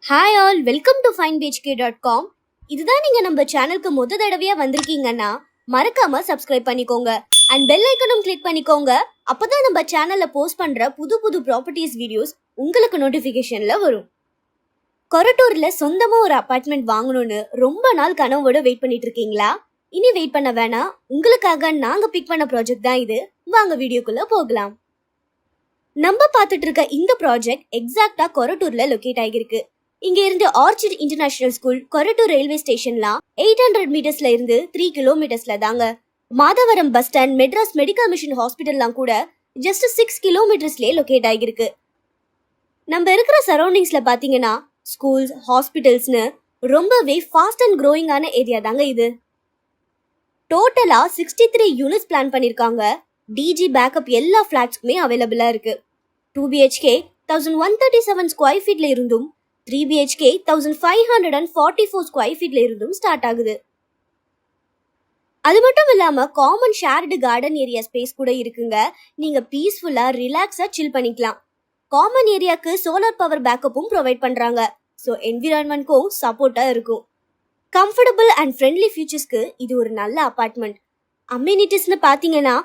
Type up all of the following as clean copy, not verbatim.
Hi all, welcome to finebhk.com. இதுதான் நீங்க நம்ம சேனலுக்கு தடவையா வந்திருக்கீங்கன்னா மறக்காம சப்ஸ்கிரைப் பண்ணிக்கோங்க அண்ட் பெல் ஐக்கனும் கிளிக் பண்ணிக்கோங்க. அப்பதான் நம்ம சேனல்ல போஸ்ட் பண்ற புது புது ப்ராப்பர்ட்டிஸ் வீடியோஸ் உங்களுக்கு நோட்டிபிகேஷன்ல வரும். கொரட்டூர்ல சொந்தமா ஒரு அபார்ட்மெண்ட் வாங்கணும்னு ரொம்ப நாள் கனவோட வெயிட் பண்ணிட்டு இருக்கீங்களா? இனி வெயிட் பண்ண வேணாம், உங்களுக்காக நாங்க பிக் பண்ண ப்ராஜெக்ட் தான் இது. வாங்க வீடியோக்குள்ள போகலாம். நம்ம பார்த்துட்டு இருக்க இந்த ப்ராஜெக்ட் எக்ஸாக்டா கொரட்டூர்ல லொகேட் ஆகிருக்கு. இங்க இருந்து orchid international school Korattur railway ஸ்டேஷன்லாம் 800 மீட்டர்ஸ்ல இருந்து 3 கிலோமீட்டர்ஸ்ல தாங்க. Madhavaram bus stand, Madras medical mission ஹாஸ்பிட்டல்லாம் கூட ஜஸ்ட் 6 கிலோமீட்டர்ஸ்லயே லொகேட் ஆகிருக்கு. நம்ம இருக்கிற சரௌண்டிங்ஸ்ல பாத்தீங்கன்னா ஸ்கூல்ஸ், ஹாஸ்பிட்டல்ஸ்னு ரொம்பவே ஃபாஸ்ட் அண்ட் க்ரோயிங்கான ஏரியா தாங்க இது. டோட்டலா 63 யூனிட்ஸ் பிளான் பண்ணிருக்காங்க. டிஜி பேக்கப் எல்லா ஃபிளாட்ஸ்க்குமே அவைலபிளா இருக்கு. 2 BHK 1137 ஸ்கொயர் ஃபீட்ல இருந்தும் 3 BHK 1544 ஸ்கொயர் ஃபீட்ல இருந்தும் ஸ்டார்ட் ஆகுது. அது மட்டும் இல்லாம common shared garden area space கூட இருக்குங்க. நீங்க பீஸ்ஃபுல்லா ரிலாக்ஸா சில் பண்ணிக்கலாம். காமன் ஏரியாக்கு சோலார் பவர் பேக்கப்பும் ப்ரொவைட் பண்றாங்க. ஸோ என்விரான்மெண்ட்க்கும் சப்போர்ட்டா இருக்கும். கம்ஃபர்டபுள் அண்ட் ஃப்ரெண்ட்லி ஃபியூச்சர்ஸ்க்கு இது ஒரு நல்ல அபார்ட்மெண்ட். அம்யூனிட்டிஸ்னு பார்த்தீங்கன்னா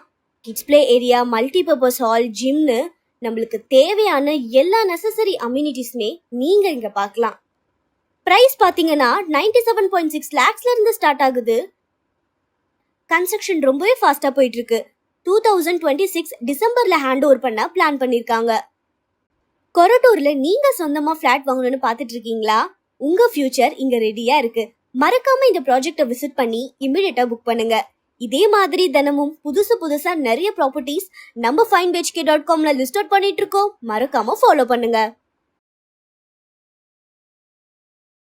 kids play area, multipurpose hall, ஜிம்னு நம்மளுக்கு தேவையான எல்லா நெசசரி அம்யூனிட்டிஸ்மே நீங்க இங்க பார்க்கலாம். பிரைஸ் பாத்தீங்கன்னா 97.6 lakhsல இருந்து ஸ்டார்ட் ஆகுது. கன்ஸ்ட்ரக்ஷன் ரொம்பவே ஃபாஸ்டா போயிட்டு இருக்கு. 2026 டிசம்பர்ல ஹேண்ட் ஓவர் பண்ண பிளான் பண்ணிருக்காங்க. கொரட்டூர்ல நீங்க சொந்தமா ஃபிளாட் வாங்கணும்னு பாத்துட்டு இருக்கீங்களா? உங்க ஃபியூச்சர் இங்க ரெடியா இருக்கு. மறக்காம இந்த ப்ராஜெக்டை விசிட் பண்ணி இமிடியேட்டா புக் பண்ணுங்க. இதே மாதிரி தினமும் புதுசா நிறைய ப்ராப்பர்ட்டிஸ் நம்ம finebhk.comல லிஸ்ட் அவுட் பண்ணிட்டு இருக்கோம். மறக்காம ஃபாலோ பண்ணுங்க.